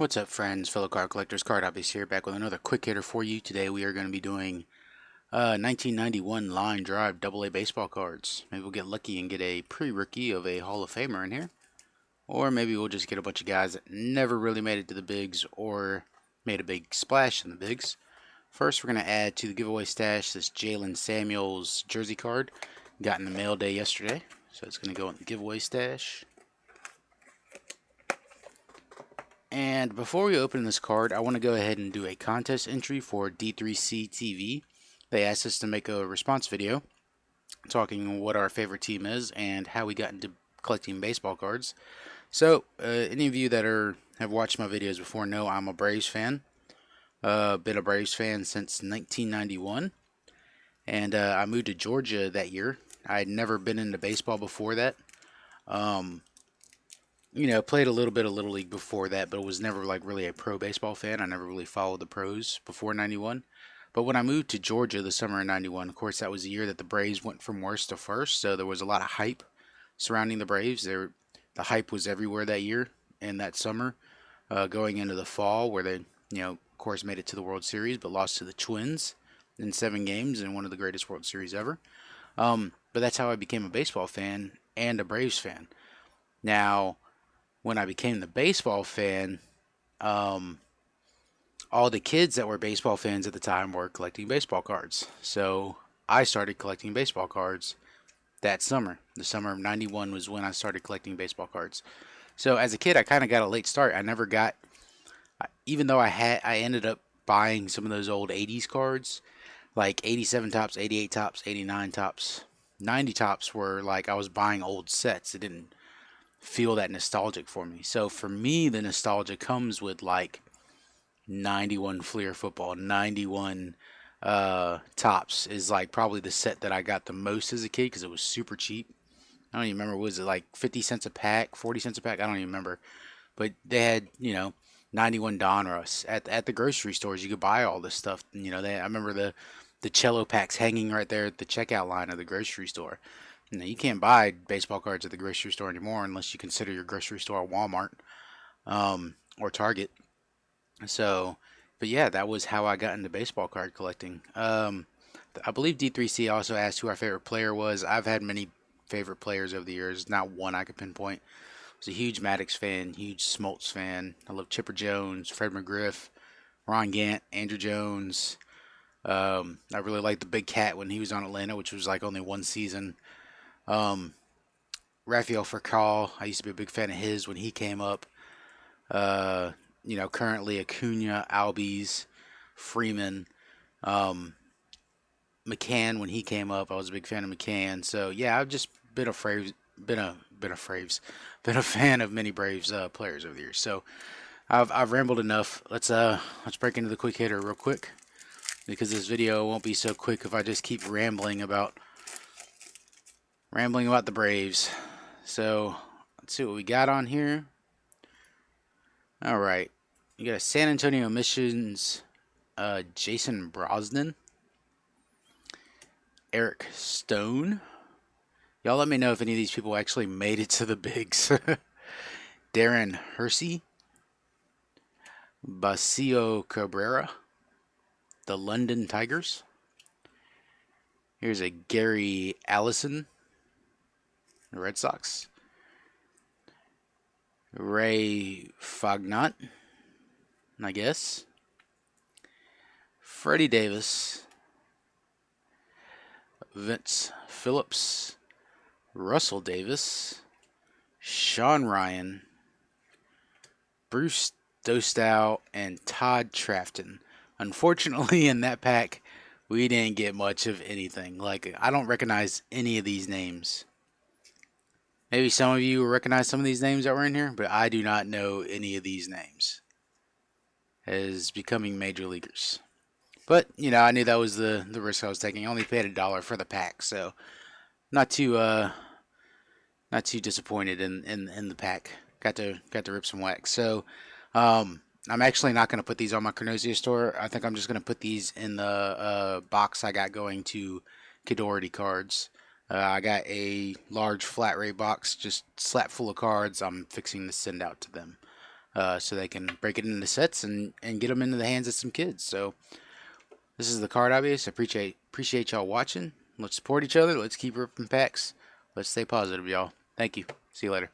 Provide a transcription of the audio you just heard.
What's up, friends, fellow card collectors? Card Hobbies here, back with another quick hitter for you. Today we are going to be doing 1991 line drive AA baseball cards. Maybe we'll get lucky and get a pre-rookie of a Hall of Famer in here. Or maybe we'll just get a bunch of guys that never really made it to the bigs or made a big splash in the bigs. First, we're going to add to the giveaway stash this Jalen Samuels jersey card. Got in the mail day yesterday, so it's going to go in the giveaway stash. And before we open this card, I want to go ahead and do a contest entry for D3C TV. They asked us to make a response video talking what our favorite team is and how we got into collecting baseball cards. So, any of you that have watched my videos before know I'm a Braves fan. Been a Braves fan since 1991. And I moved to Georgia that year. I had never been into baseball before that. Played a little bit of Little League before that, but was never like really a pro baseball fan. I never really followed the pros before 91. But when I moved to Georgia the summer of 91, of course, that was the year that the Braves went from worst to first. So there was a lot of hype surrounding the Braves. The hype was everywhere that year and that summer, going into the fall where they, of course, made it to the World Series, but lost to the Twins in 7 games in one of the greatest World Series ever. But that's how I became a baseball fan and a Braves fan. Now, when I became the baseball fan, all the kids that were baseball fans at the time were collecting baseball cards. So I started collecting baseball cards that summer. The summer of 91 was when I started collecting baseball cards. So as a kid, I kind of got a late start. I never got, even though I ended up buying some of those old 80s cards, like 87 tops, 88 tops, 89 tops, 90 tops were like I was buying old sets. It didn't feel that nostalgic for me. So for me, the nostalgia comes with like 91 Fleer football, 91 tops is like probably the set that I got the most as a kid because it was super cheap. I don't even remember, was it like 50 cents a pack, 40 cents a pack? I don't even remember. But they had, 91 Donruss at the grocery stores. You could buy all this stuff. I remember the cello packs hanging right there at the checkout line of the grocery store. You can't buy baseball cards at the grocery store anymore unless you consider your grocery store a Walmart or Target. So, but yeah, that was how I got into baseball card collecting. I believe D3C also asked who our favorite player was. I've had many favorite players over the years, not one I could pinpoint. I was a huge Maddox fan, huge Smoltz fan. I love Chipper Jones, Fred McGriff, Ron Gant, Andrew Jones. I really liked the Big Cat when he was on Atlanta, which was like only one season. Rafael Furcal, I used to be a big fan of his when he came up. Currently Acuna, Albies, Freeman, McCann when he came up. I was a big fan of McCann. So yeah, I've just been a fan of many Braves players over the years. So I've rambled enough. Let's break into the quick hitter real quick because this video won't be so quick if I just keep rambling about the Braves. So let's see what we got on here. All right, you got a San Antonio Missions, Jason Brosnan, Eric Stone. Y'all let me know if any of these people actually made it to the bigs. Darren Hersey, Basilio Cabrera, the London Tigers. Here's a Gary Allison, the Red Sox. Ray Fagnant, I guess. Freddie Davis, Vince Phillips, Russell Davis, Sean Ryan, Bruce Dostow, and Todd Trafton. Unfortunately, in that pack, we didn't get much of anything. Like, I don't recognize any of these names. Maybe some of you recognize some of these names that were in here, but I do not know any of these names as becoming major leaguers. But, I knew that was the risk I was taking. I only paid $1 for the pack, so not too disappointed in the pack. Got to rip some wax. So, I'm actually not going to put these on my Carnosia store. I think I'm just going to put these in the box I got going to Kidority Cards. I got a large flat rate box just slapped full of cards I'm fixing to send out to them. so they can break it into sets and get them into the hands of some kids. So this is the Card Hobbyist. Appreciate y'all watching. Let's support each other. Let's keep ripping packs. Let's stay positive, y'all. Thank you. See you later.